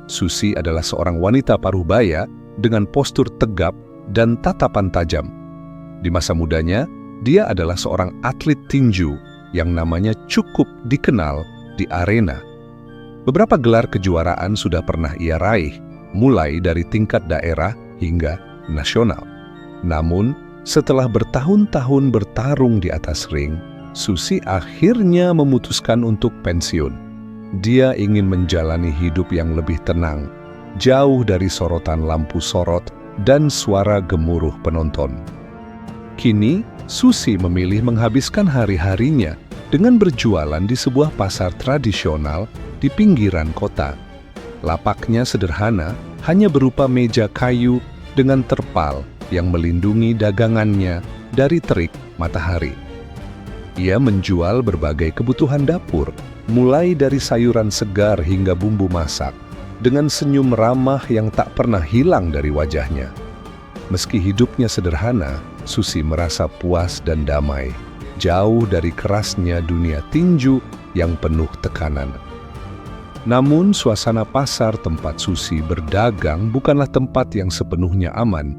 Susi adalah seorang wanita parubaya dengan postur tegap dan tatapan tajam. Di masa mudanya, dia adalah seorang atlet tinju yang namanya cukup dikenal di arena. Beberapa gelar kejuaraan sudah pernah ia raih, mulai dari tingkat daerah hingga nasional. Namun, setelah bertahun-tahun bertarung di atas ring, Susi akhirnya memutuskan untuk pensiun. Dia ingin menjalani hidup yang lebih tenang, jauh dari sorotan lampu sorot dan suara gemuruh penonton. Kini, Susi memilih menghabiskan hari-harinya dengan berjualan di sebuah pasar tradisional di pinggiran kota. Lapaknya sederhana, hanya berupa meja kayu dengan terpal yang melindungi dagangannya dari terik matahari. Ia menjual berbagai kebutuhan dapur, mulai dari sayuran segar hingga bumbu masak, dengan senyum ramah yang tak pernah hilang dari wajahnya. Meski hidupnya sederhana, Susi merasa puas dan damai, jauh dari kerasnya dunia tinju yang penuh tekanan. Namun, suasana pasar tempat Susi berdagang bukanlah tempat yang sepenuhnya aman.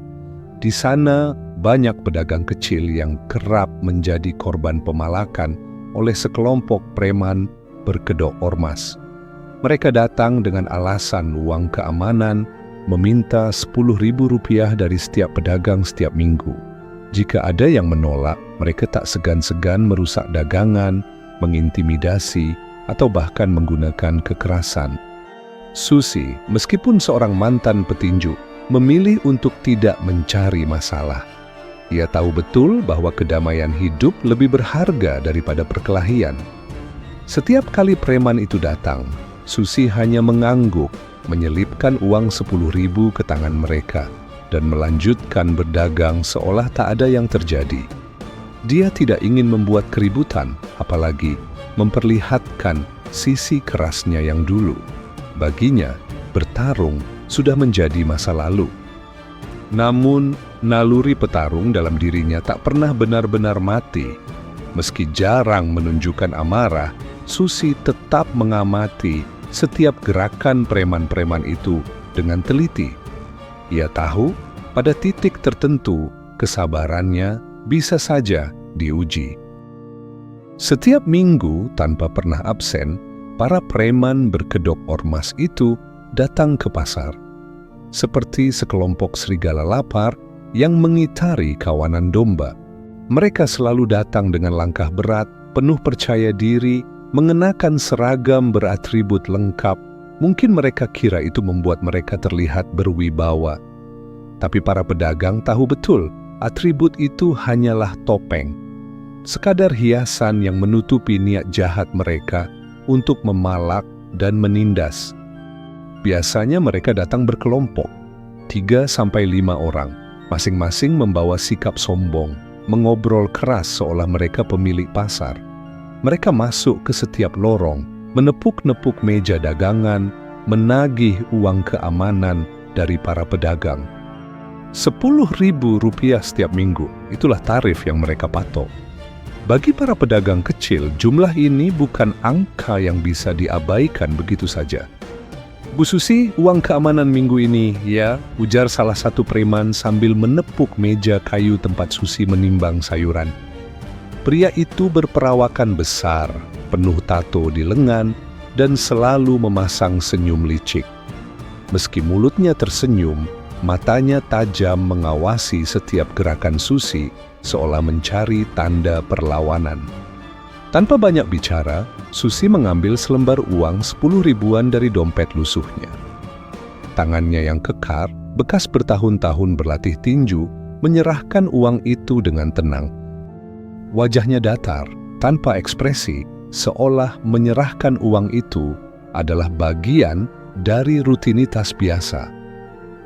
Di sana, banyak pedagang kecil yang kerap menjadi korban pemalakan oleh sekelompok preman berkedok ormas. Mereka datang dengan alasan uang keamanan, meminta Rp10.000 dari setiap pedagang setiap minggu. Jika ada yang menolak, mereka tak segan-segan merusak dagangan, mengintimidasi, atau bahkan menggunakan kekerasan. Susi, meskipun seorang mantan petinju, memilih untuk tidak mencari masalah. Ia tahu betul bahwa kedamaian hidup lebih berharga daripada perkelahian. Setiap kali preman itu datang, Susi hanya mengangguk, menyelipkan uang Rp10.000 ke tangan mereka, dan melanjutkan berdagang seolah tak ada yang terjadi. Dia tidak ingin membuat keributan, apalagi memperlihatkan sisi kerasnya yang dulu. Baginya, bertarung sudah menjadi masa lalu. Namun, naluri petarung dalam dirinya tak pernah benar-benar mati. Meski jarang menunjukkan amarah, Susi tetap mengamati setiap gerakan preman-preman itu dengan teliti. Ia tahu, pada titik tertentu, kesabarannya bisa saja diuji. Setiap minggu, tanpa pernah absen, para preman berkedok ormas itu datang ke pasar. Seperti sekelompok serigala lapar yang mengitari kawanan domba. Mereka selalu datang dengan langkah berat, penuh percaya diri, mengenakan seragam beratribut lengkap. Mungkin mereka kira itu membuat mereka terlihat berwibawa. Tapi para pedagang tahu betul, atribut itu hanyalah topeng. Sekadar hiasan yang menutupi niat jahat mereka untuk memalak dan menindas. Biasanya mereka datang berkelompok, 3-5 orang, masing-masing membawa sikap sombong, mengobrol keras seolah mereka pemilik pasar. Mereka masuk ke setiap lorong, menepuk-nepuk meja dagangan, menagih uang keamanan dari para pedagang. Rp10.000 setiap minggu, itulah tarif yang mereka patok. Bagi para pedagang kecil, jumlah ini bukan angka yang bisa diabaikan begitu saja. "Bu Susi, uang keamanan minggu ini, ya," ujar salah satu preman sambil menepuk meja kayu tempat Susi menimbang sayuran. Pria itu berperawakan besar, penuh tato di lengan, dan selalu memasang senyum licik. Meski mulutnya tersenyum, matanya tajam mengawasi setiap gerakan Susi, seolah mencari tanda perlawanan. Tanpa banyak bicara, Susi mengambil selembar uang 10 ribuan dari dompet lusuhnya. Tangannya yang kekar, bekas bertahun-tahun berlatih tinju, menyerahkan uang itu dengan tenang. Wajahnya datar, tanpa ekspresi, seolah menyerahkan uang itu adalah bagian dari rutinitas biasa.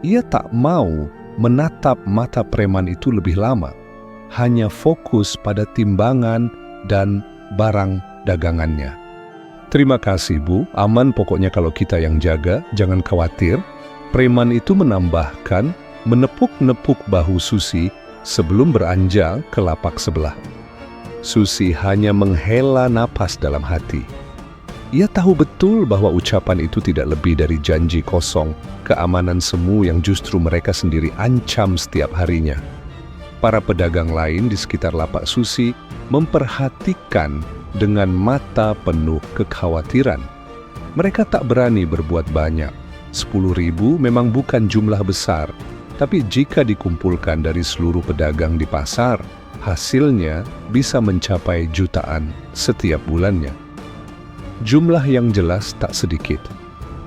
Ia tak mau menatap mata preman itu lebih lama, hanya fokus pada timbangan dan barang dagangannya. "Terima kasih, Bu, aman pokoknya kalau kita yang jaga, jangan khawatir." Preman itu menambahkan, menepuk-nepuk bahu Susi sebelum beranjak ke lapak sebelah. Susi hanya menghela napas dalam hati. Ia tahu betul bahwa ucapan itu tidak lebih dari janji kosong, keamanan semu yang justru mereka sendiri ancam setiap harinya. Para pedagang lain di sekitar lapak Susi memperhatikan dengan mata penuh kekhawatiran. Mereka tak berani berbuat banyak. 10.000 memang bukan jumlah besar, tapi jika dikumpulkan dari seluruh pedagang di pasar, hasilnya bisa mencapai jutaan setiap bulannya. Jumlah yang jelas tak sedikit,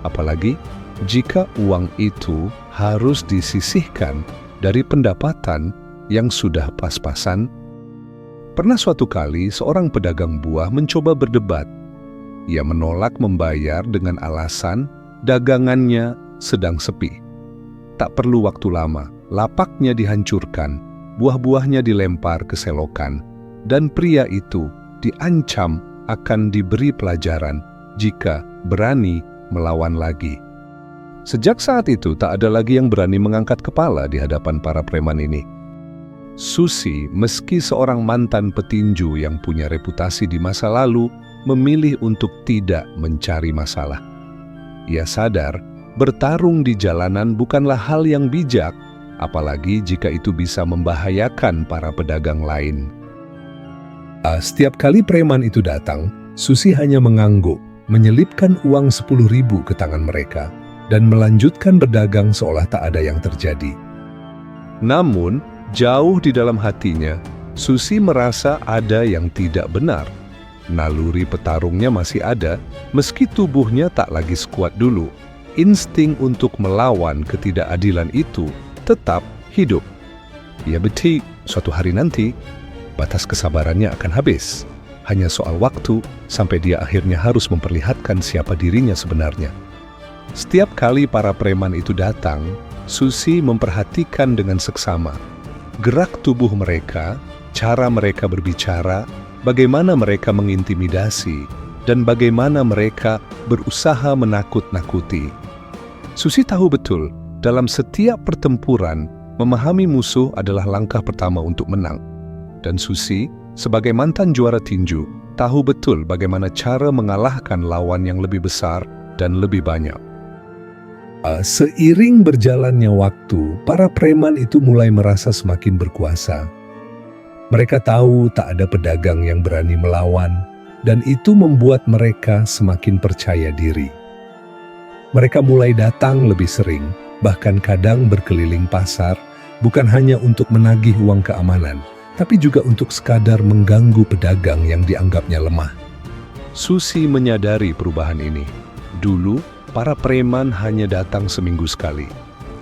apalagi jika uang itu harus disisihkan dari pendapatan yang sudah pas-pasan. Pernah suatu kali seorang pedagang buah mencoba berdebat. Ia menolak membayar dengan alasan dagangannya sedang sepi. Tak perlu waktu lama, lapaknya dihancurkan, buah-buahnya dilempar ke selokan, dan pria itu diancam akan diberi pelajaran jika berani melawan lagi. Sejak saat itu tak ada lagi yang berani mengangkat kepala di hadapan para preman ini. Susi, meski seorang mantan petinju yang punya reputasi di masa lalu, memilih untuk tidak mencari masalah. Ia sadar bertarung di jalanan bukanlah hal yang bijak, apalagi jika itu bisa membahayakan para pedagang lain. Setiap kali preman itu datang, Susi hanya mengangguk, menyelipkan uang 10.000 ke tangan mereka, dan melanjutkan berdagang seolah tak ada yang terjadi. Namun, jauh di dalam hatinya, Susi merasa ada yang tidak benar. Naluri petarungnya masih ada, meski tubuhnya tak lagi sekuat dulu. Insting untuk melawan ketidakadilan itu tetap hidup. Ia beti suatu hari nanti, batas kesabarannya akan habis. Hanya soal waktu sampai dia akhirnya harus memperlihatkan siapa dirinya sebenarnya. Setiap kali para preman itu datang, Susi memperhatikan dengan seksama gerak tubuh mereka, cara mereka berbicara, bagaimana mereka mengintimidasi, dan bagaimana mereka berusaha menakut-nakuti. Susi tahu betul, dalam setiap pertempuran, memahami musuh adalah langkah pertama untuk menang. Dan Susi, sebagai mantan juara tinju, tahu betul bagaimana cara mengalahkan lawan yang lebih besar dan lebih banyak. Seiring berjalannya waktu, para preman itu mulai merasa semakin berkuasa. Mereka tahu tak ada pedagang yang berani melawan, dan itu membuat mereka semakin percaya diri. Mereka mulai datang lebih sering, bahkan kadang berkeliling pasar, bukan hanya untuk menagih uang keamanan, tapi juga untuk sekadar mengganggu pedagang yang dianggapnya lemah. Susi menyadari perubahan ini. Dulu, para preman hanya datang seminggu sekali.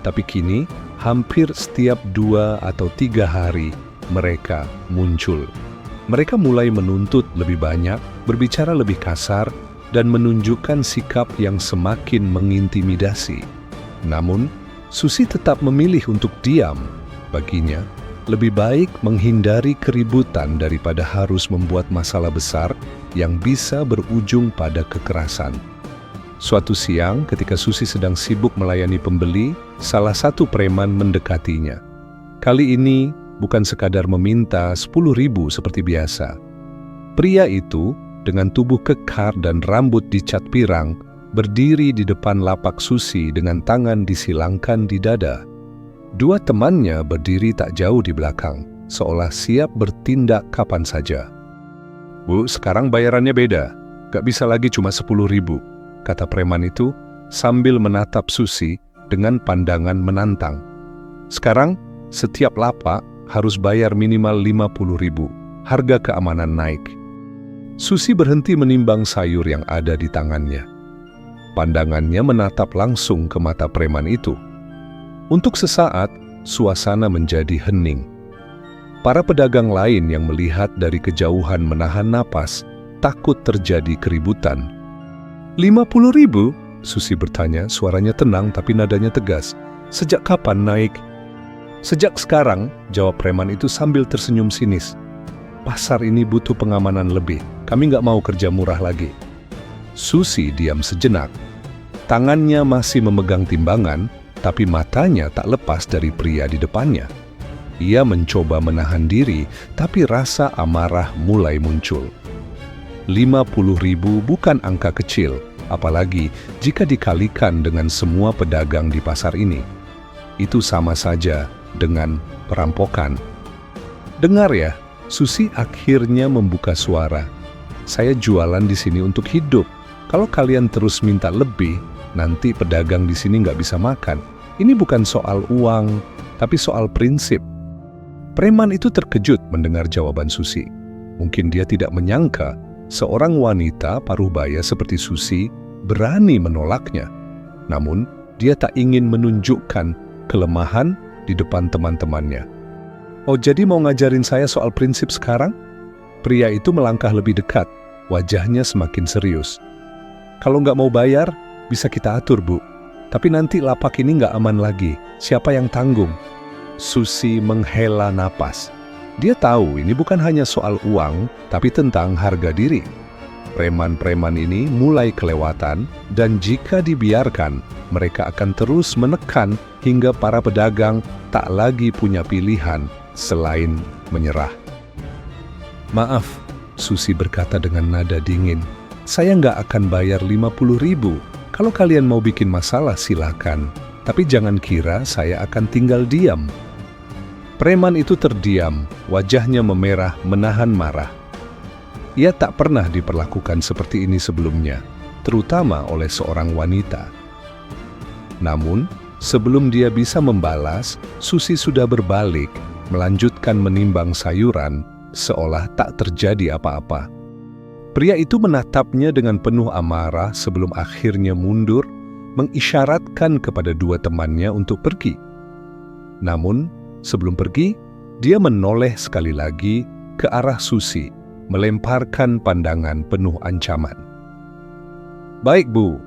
Tapi kini, hampir setiap 2 atau 3 hari, mereka muncul. Mereka mulai menuntut lebih banyak, berbicara lebih kasar, dan menunjukkan sikap yang semakin mengintimidasi. Namun, Susi tetap memilih untuk diam. Baginya, lebih baik menghindari keributan daripada harus membuat masalah besar yang bisa berujung pada kekerasan. Suatu siang, ketika Susi sedang sibuk melayani pembeli, salah satu preman mendekatinya. Kali ini, bukan sekadar meminta 10.000 seperti biasa. Pria itu, dengan tubuh kekar dan rambut dicat pirang, berdiri di depan lapak Susi dengan tangan disilangkan di dada. 2 temannya berdiri tak jauh di belakang, seolah siap bertindak kapan saja. "Bu, sekarang bayarannya beda. Gak bisa lagi cuma 10.000. Kata preman itu sambil menatap Susi dengan pandangan menantang. "Sekarang, setiap lapak harus bayar minimal 50.000. Harga keamanan naik." Susi berhenti menimbang sayur yang ada di tangannya. Pandangannya menatap langsung ke mata preman itu. Untuk sesaat, suasana menjadi hening. Para pedagang lain yang melihat dari kejauhan menahan napas, takut terjadi keributan. 50.000? Susi bertanya, suaranya tenang tapi nadanya tegas. "Sejak kapan naik?" "Sejak sekarang," jawab preman itu sambil tersenyum sinis. "Pasar ini butuh pengamanan lebih. Kami nggak mau kerja murah lagi." Susi diam sejenak. Tangannya masih memegang timbangan, tapi matanya tak lepas dari pria di depannya. Ia mencoba menahan diri, tapi rasa amarah mulai muncul. 50.000 bukan angka kecil, apalagi jika dikalikan dengan semua pedagang di pasar ini. Itu sama saja dengan perampokan. Dengar ya, Susi akhirnya membuka suara. Saya jualan di sini untuk hidup. Kalau kalian terus minta lebih, nanti pedagang di sini nggak bisa makan. Ini bukan soal uang, tapi soal prinsip. Preman itu terkejut mendengar jawaban Susi. Mungkin dia tidak menyangka seorang wanita parubaya seperti Susi berani menolaknya. Namun, dia tak ingin menunjukkan kelemahan di depan teman-temannya. Oh, jadi mau ngajarin saya soal prinsip sekarang? Pria itu melangkah lebih dekat, wajahnya semakin serius. Kalau nggak mau bayar, bisa kita atur, Bu. Tapi nanti lapak ini nggak aman lagi. Siapa yang tanggung? Susi menghela napas. Dia tahu ini bukan hanya soal uang, tapi tentang harga diri. Preman-preman ini mulai kelewatan, dan jika dibiarkan, mereka akan terus menekan hingga para pedagang tak lagi punya pilihan selain menyerah. Maaf, Susi berkata dengan nada dingin. Saya nggak akan bayar 50.000. Kalau kalian mau bikin masalah silakan, tapi jangan kira saya akan tinggal diam. Preman itu terdiam, wajahnya memerah menahan marah. Ia tak pernah diperlakukan seperti ini sebelumnya, terutama oleh seorang wanita. Namun, sebelum dia bisa membalas, Susi sudah berbalik, melanjutkan menimbang sayuran, seolah tak terjadi apa-apa. Pria itu menatapnya dengan penuh amarah sebelum akhirnya mundur, mengisyaratkan kepada dua temannya untuk pergi. Namun, sebelum pergi, dia menoleh sekali lagi ke arah Susi, melemparkan pandangan penuh ancaman. Baik, Bu,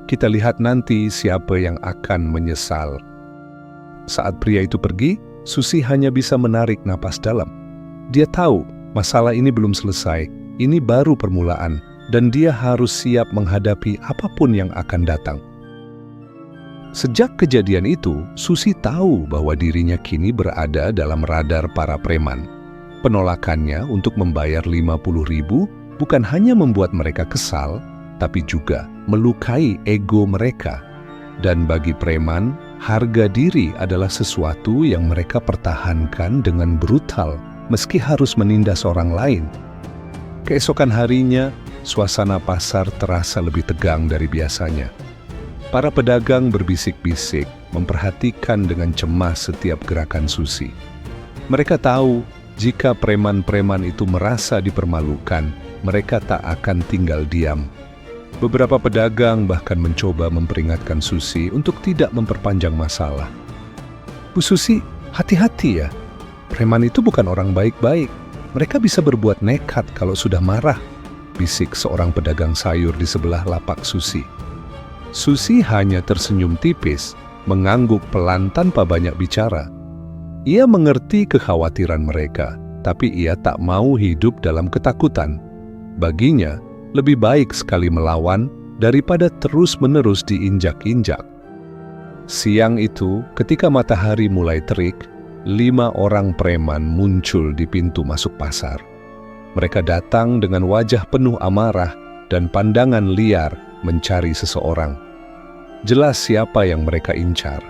kita lihat nanti siapa yang akan menyesal. Saat pria itu pergi, Susi hanya bisa menarik napas dalam. Dia tahu masalah ini belum selesai, ini baru permulaan, dan dia harus siap menghadapi apapun yang akan datang. Sejak kejadian itu, Susi tahu bahwa dirinya kini berada dalam radar para preman. Penolakannya untuk membayar 50.000 bukan hanya membuat mereka kesal, tapi juga melukai ego mereka. Dan bagi preman, harga diri adalah sesuatu yang mereka pertahankan dengan brutal, meski harus menindas orang lain. Keesokan harinya, suasana pasar terasa lebih tegang dari biasanya. Para pedagang berbisik-bisik, memperhatikan dengan cemas setiap gerakan Susi. Mereka tahu, jika preman-preman itu merasa dipermalukan, mereka tak akan tinggal diam. Beberapa pedagang bahkan mencoba memperingatkan Susi untuk tidak memperpanjang masalah. Bu Susi, hati-hati ya. Preman itu bukan orang baik-baik. Mereka bisa berbuat nekat kalau sudah marah, bisik seorang pedagang sayur di sebelah lapak Susi. Susi hanya tersenyum tipis, mengangguk pelan tanpa banyak bicara. Ia mengerti kekhawatiran mereka, tapi ia tak mau hidup dalam ketakutan. Baginya, lebih baik sekali melawan daripada terus-menerus diinjak-injak. Siang itu, ketika matahari mulai terik, 5 orang preman muncul di pintu masuk pasar. Mereka datang dengan wajah penuh amarah dan pandangan liar mencari seseorang. Jelas siapa yang mereka incar.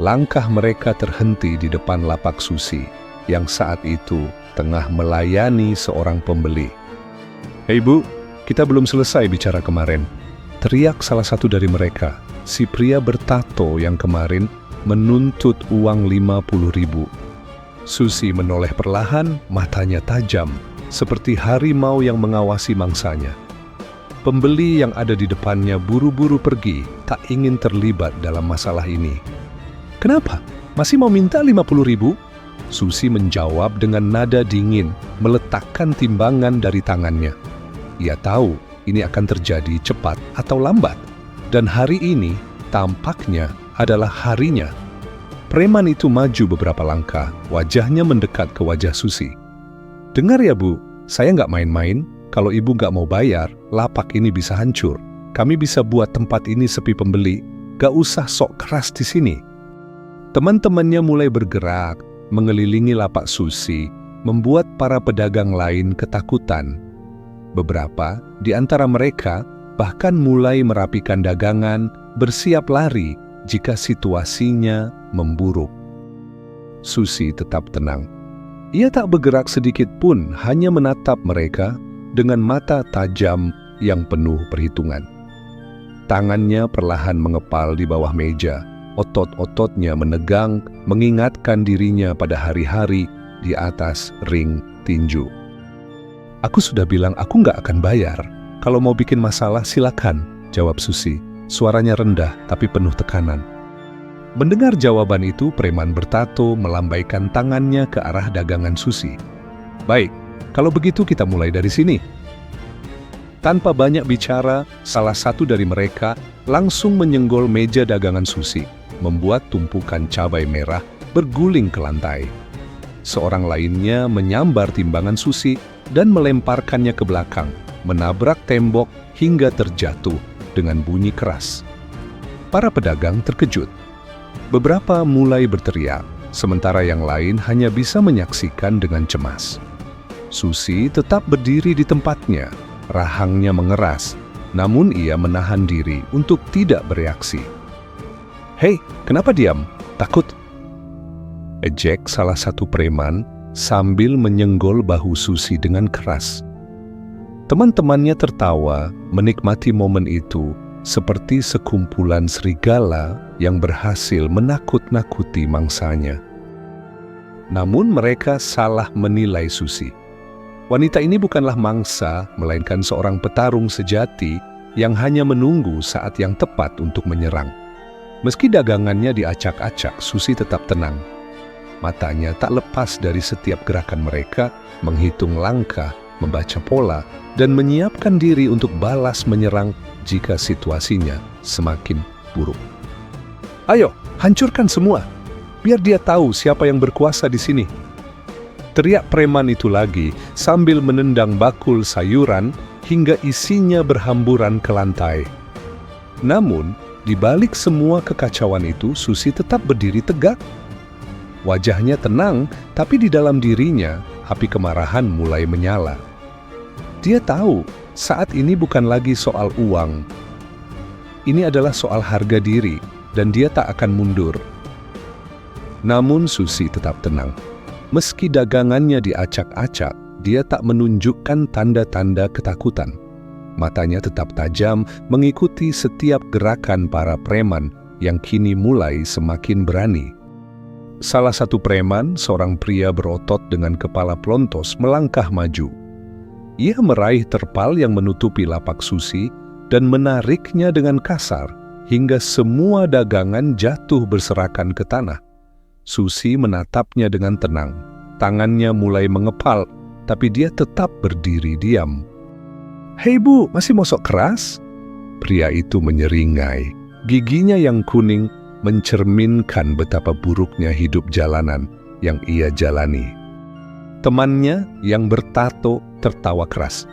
Langkah mereka terhenti di depan lapak Susi, yang saat itu tengah melayani seorang pembeli. "Hei Bu, kita belum selesai bicara kemarin," teriak salah satu dari mereka, si pria bertato yang kemarin menuntut uang 50.000. Susi menoleh perlahan, matanya tajam, seperti harimau yang mengawasi mangsanya. Pembeli yang ada di depannya buru-buru pergi, tak ingin terlibat dalam masalah ini. "Kenapa? Masih mau minta 50.000? Susi menjawab dengan nada dingin, meletakkan timbangan dari tangannya. Ia tahu ini akan terjadi cepat atau lambat, dan hari ini tampaknya adalah harinya. Preman itu maju beberapa langkah, wajahnya mendekat ke wajah Susi. "Dengar ya Bu, saya nggak main-main. Kalau Ibu nggak mau bayar, lapak ini bisa hancur. Kami bisa buat tempat ini sepi pembeli. Gak usah sok keras di sini." Teman-temannya mulai bergerak, mengelilingi lapak Susi, membuat para pedagang lain ketakutan. Beberapa di antara mereka bahkan mulai merapikan dagangan, bersiap lari jika situasinya memburuk. Susi tetap tenang. Ia tak bergerak sedikit pun, hanya menatap mereka dengan mata tajam yang penuh perhitungan. Tangannya perlahan mengepal di bawah meja, otot-ototnya menegang, mengingatkan dirinya pada hari-hari di atas ring tinju. "Aku sudah bilang aku nggak akan bayar. Kalau mau bikin masalah silakan," jawab Susi. Suaranya rendah tapi penuh tekanan. Mendengar jawaban itu, preman bertato melambaikan tangannya ke arah dagangan Susi. "Baik, kalau begitu kita mulai dari sini." Tanpa banyak bicara, salah satu dari mereka langsung menyenggol meja dagangan Susi, membuat tumpukan cabai merah berguling ke lantai. Seorang lainnya menyambar timbangan Susi dan melemparkannya ke belakang, menabrak tembok hingga terjatuh dengan bunyi keras. Para pedagang terkejut. Beberapa mulai berteriak, sementara yang lain hanya bisa menyaksikan dengan cemas. Susi tetap berdiri di tempatnya, rahangnya mengeras, namun ia menahan diri untuk tidak bereaksi. "Hei, kenapa diam? Takut?" ejek salah satu preman sambil menyenggol bahu Susi dengan keras. Teman-temannya tertawa, menikmati momen itu seperti sekumpulan serigala yang berhasil menakut-nakuti mangsanya. Namun mereka salah menilai Susi. Wanita ini bukanlah mangsa, melainkan seorang petarung sejati yang hanya menunggu saat yang tepat untuk menyerang. Meski dagangannya diacak-acak, Susi tetap tenang. Matanya tak lepas dari setiap gerakan mereka, menghitung langkah, membaca pola, dan menyiapkan diri untuk balas menyerang jika situasinya semakin buruk. "Ayo, hancurkan semua, biar dia tahu siapa yang berkuasa di sini," teriak preman itu lagi sambil menendang bakul sayuran hingga isinya berhamburan ke lantai. Namun, di balik semua kekacauan itu, Susi tetap berdiri tegak. Wajahnya tenang, tapi di dalam dirinya, api kemarahan mulai menyala. Dia tahu saat ini bukan lagi soal uang. Ini adalah soal harga diri, dan dia tak akan mundur. Namun Susi tetap tenang. Meski dagangannya diacak-acak, dia tak menunjukkan tanda-tanda ketakutan. Matanya tetap tajam mengikuti setiap gerakan para preman yang kini mulai semakin berani. Salah satu preman, seorang pria berotot dengan kepala pelontos, melangkah maju. Ia meraih terpal yang menutupi lapak Susi dan menariknya dengan kasar hingga semua dagangan jatuh berserakan ke tanah. Susi menatapnya dengan tenang. Tangannya mulai mengepal, tapi dia tetap berdiri diam. "Hei Bu, masih mau sok keras?" Pria itu menyeringai. Giginya yang kuning mencerminkan betapa buruknya hidup jalanan yang ia jalani. Temannya yang bertato tertawa keras.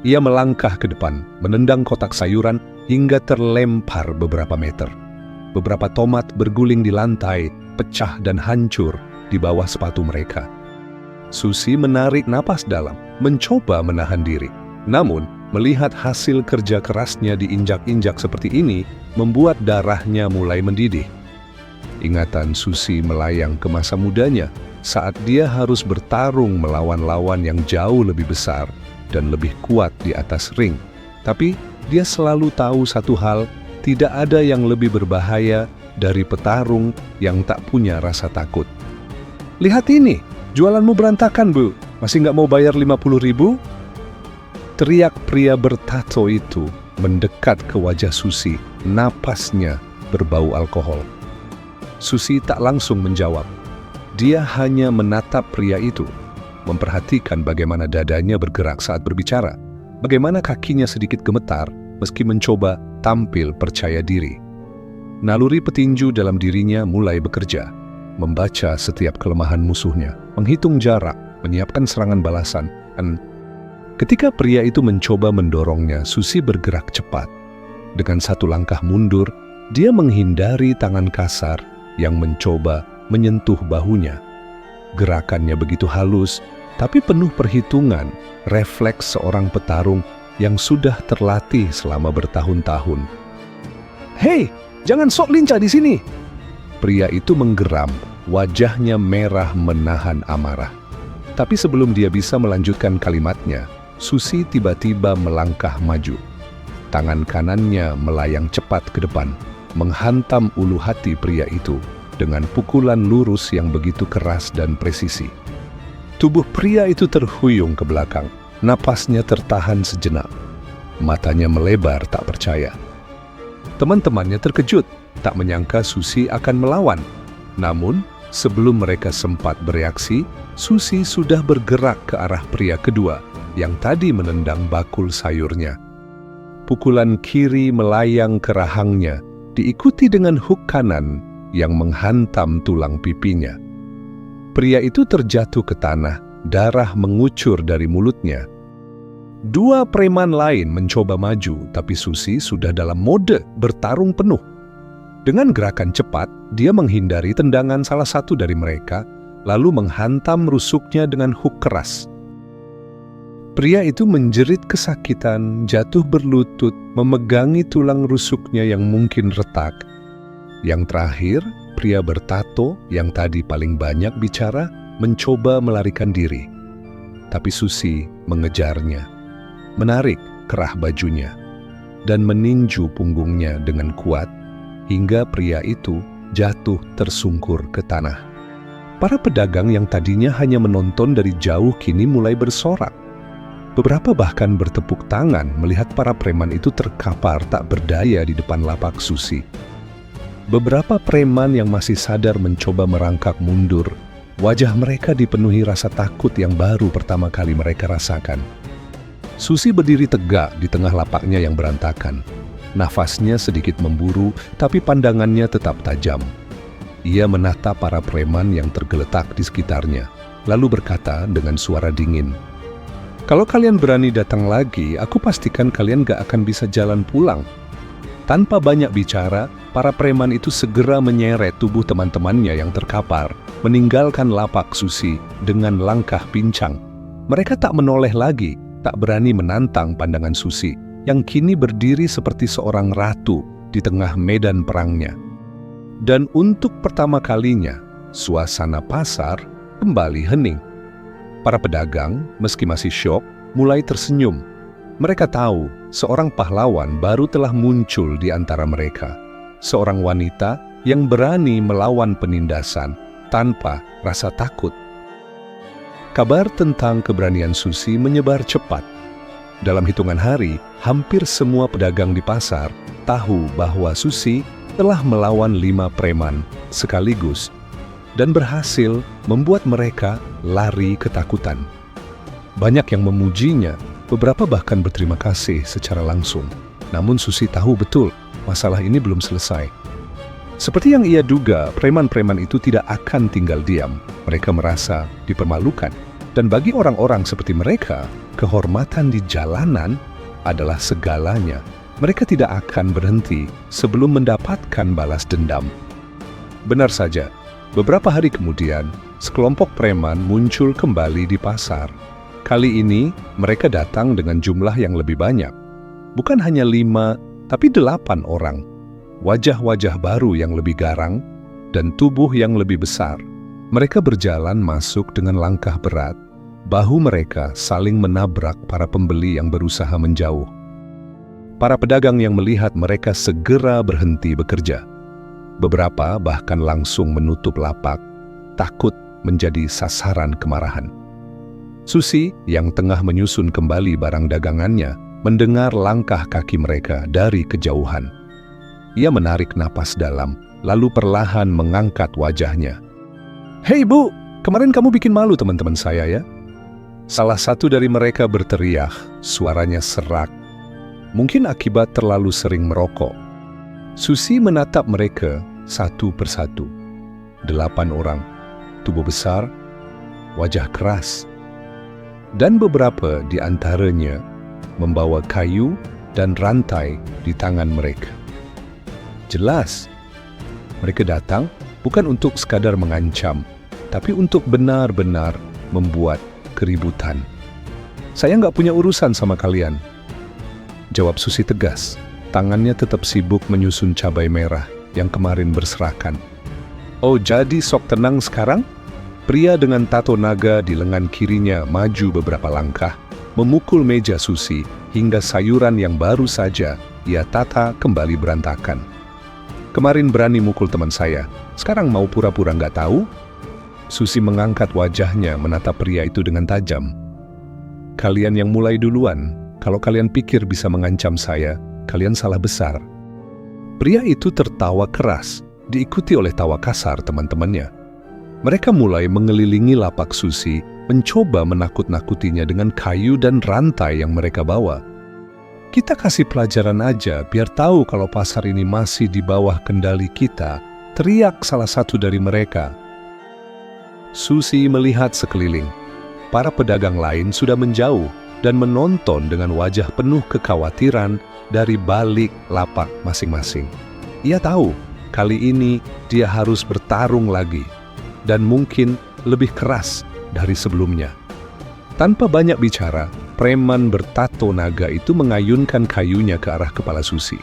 Ia melangkah ke depan, menendang kotak sayuran hingga terlempar beberapa meter. Beberapa tomat berguling di lantai, pecah dan hancur di bawah sepatu mereka. Susi menarik napas dalam, mencoba menahan diri. Namun, melihat hasil kerja kerasnya diinjak-injak seperti ini, membuat darahnya mulai mendidih. Ingatan Susi melayang ke masa mudanya, saat dia harus bertarung melawan lawan yang jauh lebih besar dan lebih kuat di atas ring. Tapi, dia selalu tahu satu hal, tidak ada yang lebih berbahaya dari petarung yang tak punya rasa takut. "Lihat ini, jualanmu berantakan, Bu. Masih nggak mau bayar 50.000? Teriak pria bertato itu mendekat ke wajah Susi, napasnya berbau alkohol. Susi tak langsung menjawab. Dia hanya menatap pria itu, memperhatikan bagaimana dadanya bergerak saat berbicara, bagaimana kakinya sedikit gemetar meski mencoba tampil percaya diri. Naluri petinju dalam dirinya mulai bekerja, membaca setiap kelemahan musuhnya, menghitung jarak, menyiapkan serangan balasan, dan ketika pria itu mencoba mendorongnya, Susi bergerak cepat. Dengan satu langkah mundur, dia menghindari tangan kasar yang mencoba menyentuh bahunya. Gerakannya begitu halus tapi penuh perhitungan, refleks seorang petarung yang sudah terlatih selama bertahun-tahun. "Hei, jangan sok lincah di sini!" Pria itu menggeram, wajahnya merah menahan amarah. Tapi sebelum dia bisa melanjutkan kalimatnya, Susi tiba-tiba melangkah maju. Tangan kanannya melayang cepat ke depan, menghantam ulu hati pria itu dengan pukulan lurus yang begitu keras dan presisi. Tubuh pria itu terhuyung ke belakang, napasnya tertahan sejenak. Matanya melebar tak percaya. Teman-temannya terkejut, tak menyangka Susi akan melawan. Namun, sebelum mereka sempat bereaksi, Susi sudah bergerak ke arah pria kedua yang tadi menendang bakul sayurnya. Pukulan kiri melayang ke rahangnya, diikuti dengan hook kanan yang menghantam tulang pipinya. Pria itu terjatuh ke tanah, darah mengucur dari mulutnya. Dua preman lain mencoba maju, tapi Susi sudah dalam mode bertarung penuh. Dengan gerakan cepat, dia menghindari tendangan salah satu dari mereka, lalu menghantam rusuknya dengan hook keras. Pria itu menjerit kesakitan, jatuh berlutut, memegangi tulang rusuknya yang mungkin retak. Yang terakhir, pria bertato yang tadi paling banyak bicara, mencoba melarikan diri. Tapi Susi mengejarnya, menarik kerah bajunya, dan meninju punggungnya dengan kuat, hingga pria itu jatuh tersungkur ke tanah. Para pedagang yang tadinya hanya menonton dari jauh kini mulai bersorak. Beberapa bahkan bertepuk tangan melihat para preman itu terkapar tak berdaya di depan lapak Susi. Beberapa preman yang masih sadar mencoba merangkak mundur. Wajah mereka dipenuhi rasa takut yang baru pertama kali mereka rasakan. Susi berdiri tegak di tengah lapaknya yang berantakan. Nafasnya sedikit memburu, tapi pandangannya tetap tajam. Ia menatap para preman yang tergeletak di sekitarnya, lalu berkata dengan suara dingin, "Kalau kalian berani datang lagi, aku pastikan kalian gak akan bisa jalan pulang." Tanpa banyak bicara, para preman itu segera menyeret tubuh teman-temannya yang terkapar, meninggalkan lapak Susi dengan langkah pincang. Mereka tak menoleh lagi, tak berani menantang pandangan Susi, yang kini berdiri seperti seorang ratu di tengah medan perangnya. Dan untuk pertama kalinya, suasana pasar kembali hening. Para pedagang, meski masih syok, mulai tersenyum. Mereka tahu seorang pahlawan baru telah muncul di antara mereka. Seorang wanita yang berani melawan penindasan tanpa rasa takut. Kabar tentang keberanian Susi menyebar cepat. Dalam hitungan hari, hampir semua pedagang di pasar tahu bahwa Susi telah melawan 5 preman sekaligus dan berhasil membuat mereka lari ketakutan. Banyak yang memujinya, beberapa bahkan berterima kasih secara langsung. Namun Susi tahu betul masalah ini belum selesai. Seperti yang ia duga, preman-preman itu tidak akan tinggal diam. Mereka merasa dipermalukan. Dan bagi orang-orang seperti mereka, kehormatan di jalanan adalah segalanya. Mereka tidak akan berhenti sebelum mendapatkan balas dendam. Benar saja, beberapa hari kemudian, sekelompok preman muncul kembali di pasar. Kali ini, mereka datang dengan jumlah yang lebih banyak. Bukan hanya 5, tapi 8 orang. Wajah-wajah baru yang lebih garang dan tubuh yang lebih besar. Mereka berjalan masuk dengan langkah berat. Bahu mereka saling menabrak para pembeli yang berusaha menjauh. Para pedagang yang melihat mereka segera berhenti bekerja. Beberapa bahkan langsung menutup lapak, takut menjadi sasaran kemarahan. Susi yang tengah menyusun kembali barang dagangannya mendengar langkah kaki mereka dari kejauhan. Ia menarik napas dalam, lalu perlahan mengangkat wajahnya. "Hei Bu, kemarin kamu bikin malu teman-teman saya ya?" Salah satu dari mereka berteriak, suaranya serak. Mungkin akibat terlalu sering merokok. Susi menatap mereka satu persatu. 8 orang, tubuh besar, wajah keras. Dan beberapa di antaranya membawa kayu dan rantai di tangan mereka. Jelas, mereka datang bukan untuk sekadar mengancam, tapi untuk benar-benar membuat keributan. "Saya nggak punya urusan sama kalian," jawab Susi tegas. Tangannya tetap sibuk menyusun cabai merah yang kemarin berserakan. "Oh, jadi sok tenang sekarang?" Pria dengan tato naga di lengan kirinya maju beberapa langkah, memukul meja Susi hingga sayuran yang baru saja ia tata kembali berantakan. "Kemarin berani mukul teman saya, sekarang mau pura-pura nggak tahu?" Susi mengangkat wajahnya menatap pria itu dengan tajam. "Kalian yang mulai duluan. Kalau kalian pikir bisa mengancam saya, kalian salah besar." Pria itu tertawa keras, diikuti oleh tawa kasar teman-temannya. Mereka mulai mengelilingi lapak Susi, mencoba menakut-nakutinya dengan kayu dan rantai yang mereka bawa. "Kita kasih pelajaran aja, biar tahu kalau pasar ini masih di bawah kendali kita," teriak salah satu dari mereka. Susi melihat sekeliling. Para pedagang lain sudah menjauh dan menonton dengan wajah penuh kekhawatiran dari balik lapak masing-masing. Ia tahu kali ini dia harus bertarung lagi dan mungkin lebih keras dari sebelumnya. Tanpa banyak bicara, preman bertato naga itu mengayunkan kayunya ke arah kepala Susi.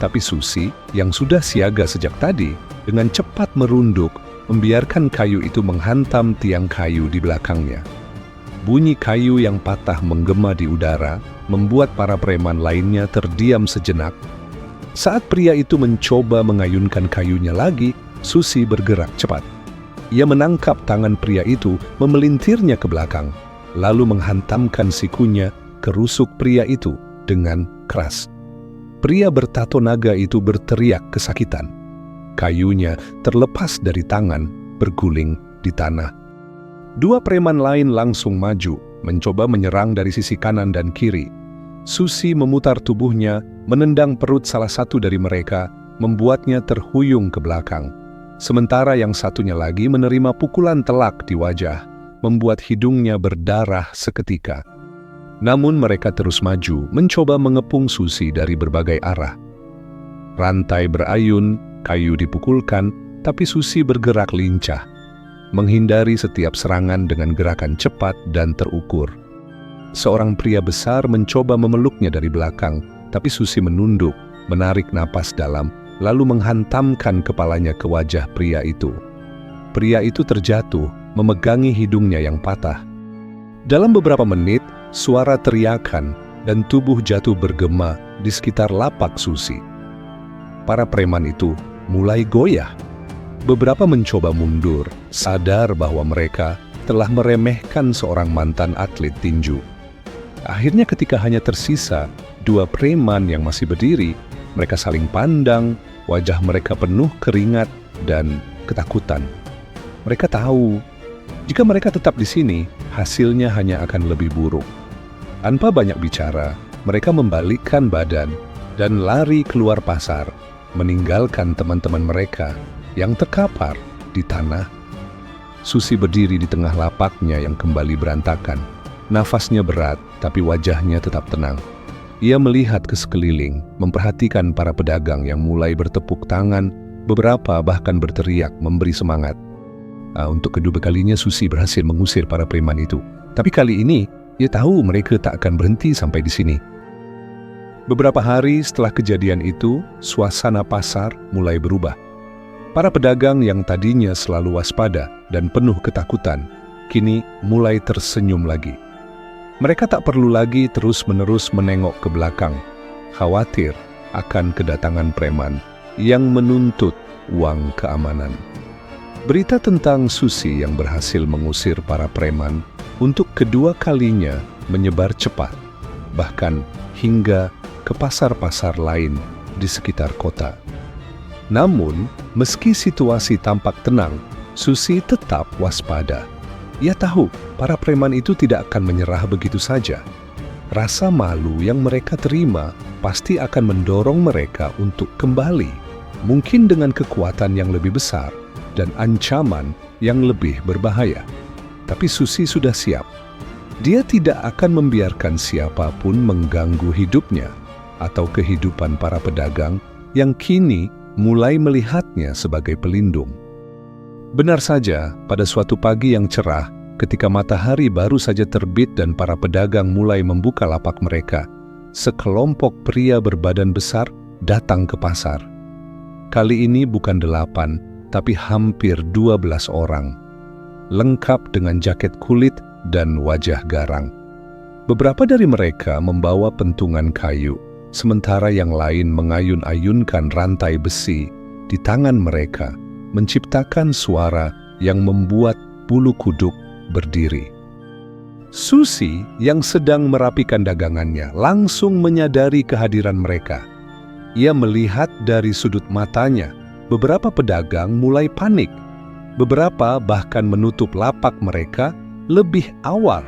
Tapi Susi, yang sudah siaga sejak tadi, dengan cepat merunduk, membiarkan kayu itu menghantam tiang kayu di belakangnya. Bunyi kayu yang patah menggema di udara membuat para preman lainnya terdiam sejenak. Saat pria itu mencoba mengayunkan kayunya lagi, Susi bergerak cepat. Ia menangkap tangan pria itu, memelintirnya ke belakang, lalu menghantamkan sikunya ke rusuk pria itu dengan keras. Pria bertato naga itu berteriak kesakitan. Kayunya terlepas dari tangan, berguling di tanah. Dua preman lain langsung maju, mencoba menyerang dari sisi kanan dan kiri. Susi memutar tubuhnya, menendang perut salah satu dari mereka, membuatnya terhuyung ke belakang. Sementara yang satunya lagi menerima pukulan telak di wajah, membuat hidungnya berdarah seketika. Namun mereka terus maju, mencoba mengepung Susi dari berbagai arah. Rantai berayun, kayu dipukulkan, tapi Susi bergerak lincah, menghindari setiap serangan dengan gerakan cepat dan terukur. Seorang pria besar mencoba memeluknya dari belakang, tapi Susi menunduk, menarik napas dalam, lalu menghantamkan kepalanya ke wajah pria itu. Pria itu terjatuh, memegangi hidungnya yang patah. Dalam beberapa menit, suara teriakan dan tubuh jatuh bergema di sekitar lapak Susi. Para preman itu mulai goyah. Beberapa mencoba mundur, sadar bahwa mereka telah meremehkan seorang mantan atlet tinju. Akhirnya ketika hanya tersisa dua preman yang masih berdiri, mereka saling pandang, wajah mereka penuh keringat dan ketakutan. Mereka tahu, jika mereka tetap di sini, hasilnya hanya akan lebih buruk. Tanpa banyak bicara, mereka membalikkan badan dan lari keluar pasar, meninggalkan teman-teman mereka yang terkapar di tanah. Susi berdiri di tengah lapaknya yang kembali berantakan. Nafasnya berat, tapi wajahnya tetap tenang. Ia melihat ke sekeliling, memperhatikan para pedagang yang mulai bertepuk tangan, beberapa bahkan berteriak memberi semangat. Untuk kedua kalinya Susi berhasil mengusir para preman itu. Tapi kali ini, ia tahu mereka tak akan berhenti sampai di sini. Beberapa hari setelah kejadian itu, suasana pasar mulai berubah. Para pedagang yang tadinya selalu waspada dan penuh ketakutan, kini mulai tersenyum lagi. Mereka tak perlu lagi terus-menerus menengok ke belakang, khawatir akan kedatangan preman yang menuntut uang keamanan. Berita tentang Susi yang berhasil mengusir para preman untuk kedua kalinya menyebar cepat, bahkan hingga ke pasar-pasar lain di sekitar kota. Namun, meski situasi tampak tenang, Susi tetap waspada. Ia tahu para preman itu tidak akan menyerah begitu saja. Rasa malu yang mereka terima pasti akan mendorong mereka untuk kembali, mungkin dengan kekuatan yang lebih besar dan ancaman yang lebih berbahaya. Tapi Susi sudah siap. Dia tidak akan membiarkan siapapun mengganggu hidupnya atau kehidupan para pedagang yang kini mulai melihatnya sebagai pelindung. Benar saja, pada suatu pagi yang cerah, Ketika matahari baru saja terbit dan para pedagang mulai membuka lapak mereka, sekelompok pria berbadan besar datang ke pasar. Kali ini bukan 8, tapi hampir 12 orang, lengkap dengan jaket kulit dan wajah garang. Beberapa dari mereka membawa pentungan kayu, sementara yang lain mengayun-ayunkan rantai besi di tangan mereka, menciptakan suara yang membuat bulu kuduk berdiri. Susi yang sedang merapikan dagangannya langsung menyadari kehadiran mereka. Ia melihat dari sudut matanya, beberapa pedagang mulai panik. Beberapa bahkan menutup lapak mereka lebih awal.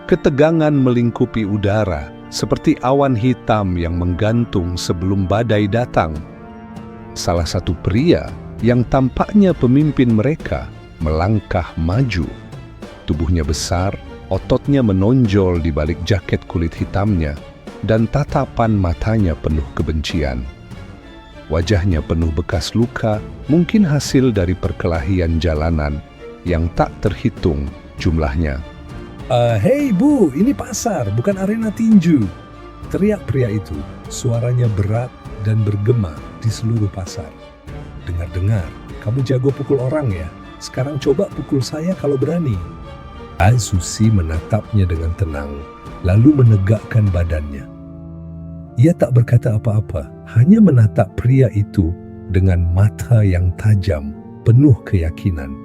Ketegangan melingkupi udara seperti awan hitam yang menggantung sebelum badai datang. Salah satu pria yang tampaknya pemimpin mereka melangkah maju. Tubuhnya besar, ototnya menonjol di balik jaket kulit hitamnya, dan tatapan matanya penuh kebencian. Wajahnya penuh bekas luka, mungkin hasil dari perkelahian jalanan yang tak terhitung jumlahnya. Hei Bu, ini pasar, bukan arena tinju. Teriak pria itu, suaranya berat dan bergema di seluruh pasar. Dengar-dengar, kamu jago pukul orang ya? Sekarang coba pukul saya kalau berani. Susi menatapnya dengan tenang, lalu menegakkan badannya. Ia tak berkata apa-apa, hanya menatap pria itu dengan mata yang tajam, penuh keyakinan.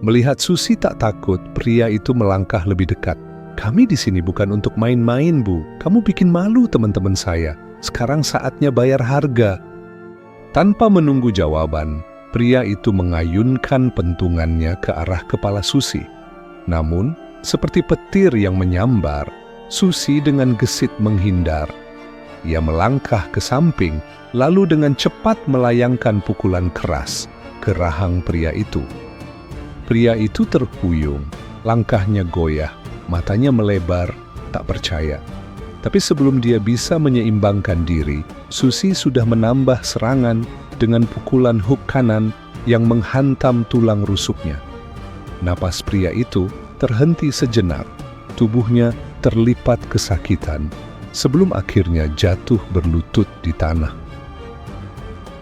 Melihat Susi tak takut, pria itu melangkah lebih dekat. Kami di sini bukan untuk main-main, Bu. Kamu bikin malu teman-teman saya. Sekarang saatnya bayar harga. Tanpa menunggu jawaban, pria itu mengayunkan pentungannya ke arah kepala Susi. Namun, seperti petir yang menyambar, Susi dengan gesit menghindar. Ia melangkah ke samping, lalu dengan cepat melayangkan pukulan keras ke rahang pria itu. Pria itu terhuyung, langkahnya goyah, matanya melebar, tak percaya. Tapi sebelum dia bisa menyeimbangkan diri, Susi sudah menambah serangan dengan pukulan hook kanan yang menghantam tulang rusuknya. Napas pria itu terhenti sejenak, tubuhnya terlipat kesakitan, sebelum akhirnya jatuh berlutut di tanah.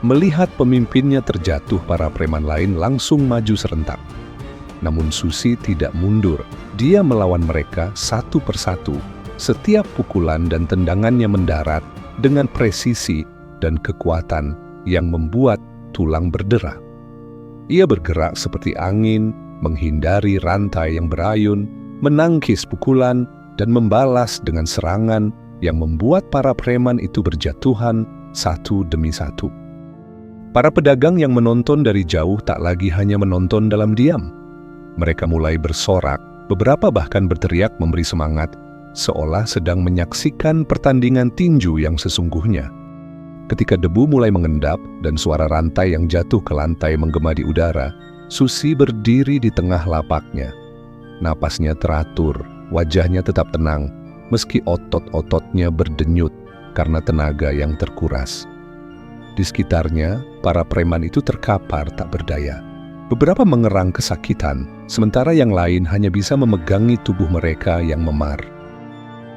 Melihat pemimpinnya terjatuh, para preman lain langsung maju serentak. Namun Susi tidak mundur, dia melawan mereka satu persatu. Setiap pukulan dan tendangannya mendarat dengan presisi dan kekuatan yang membuat tulang berderah. Ia bergerak seperti angin, menghindari rantai yang berayun, menangkis pukulan, dan membalas dengan serangan yang membuat para preman itu berjatuhan satu demi satu. Para pedagang yang menonton dari jauh tak lagi hanya menonton dalam diam. Mereka mulai bersorak, beberapa bahkan berteriak memberi semangat, seolah sedang menyaksikan pertandingan tinju yang sesungguhnya. Ketika debu mulai mengendap dan suara rantai yang jatuh ke lantai menggema di udara, Susi berdiri di tengah lapaknya. Napasnya teratur, wajahnya tetap tenang, meski otot-ototnya berdenyut karena tenaga yang terkuras. Di sekitarnya, para preman itu terkapar tak berdaya. Beberapa mengerang kesakitan, sementara yang lain hanya bisa memegangi tubuh mereka yang memar.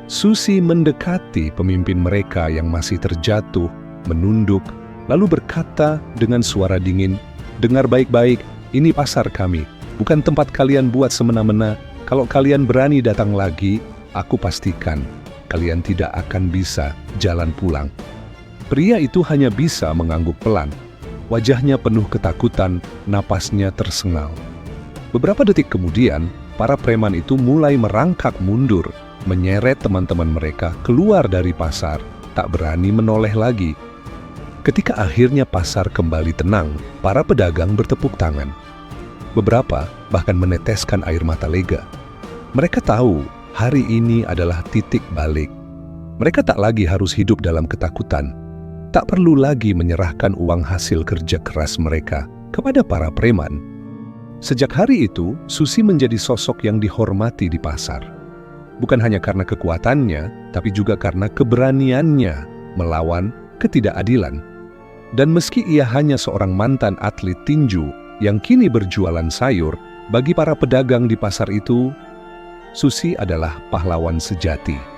Susi mendekati pemimpin mereka yang masih terjatuh, menunduk, lalu berkata dengan suara dingin, "Dengar baik-baik, ini pasar kami, bukan tempat kalian buat semena-mena. Kalau kalian berani datang lagi, aku pastikan kalian tidak akan bisa jalan pulang." Pria itu hanya bisa mengangguk pelan. Wajahnya penuh ketakutan, napasnya tersengal. Beberapa detik kemudian, para preman itu mulai merangkak mundur, menyeret teman-teman mereka keluar dari pasar, tak berani menoleh lagi. Ketika akhirnya pasar kembali tenang, para pedagang bertepuk tangan. Beberapa bahkan meneteskan air mata lega. Mereka tahu hari ini adalah titik balik. Mereka tak lagi harus hidup dalam ketakutan. Tak perlu lagi menyerahkan uang hasil kerja keras mereka kepada para preman. Sejak hari itu, Susi menjadi sosok yang dihormati di pasar. Bukan hanya karena kekuatannya, tapi juga karena keberaniannya melawan ketidakadilan. Dan meski ia hanya seorang mantan atlet tinju yang kini berjualan sayur, Bagi para pedagang di pasar itu, Susi adalah pahlawan sejati.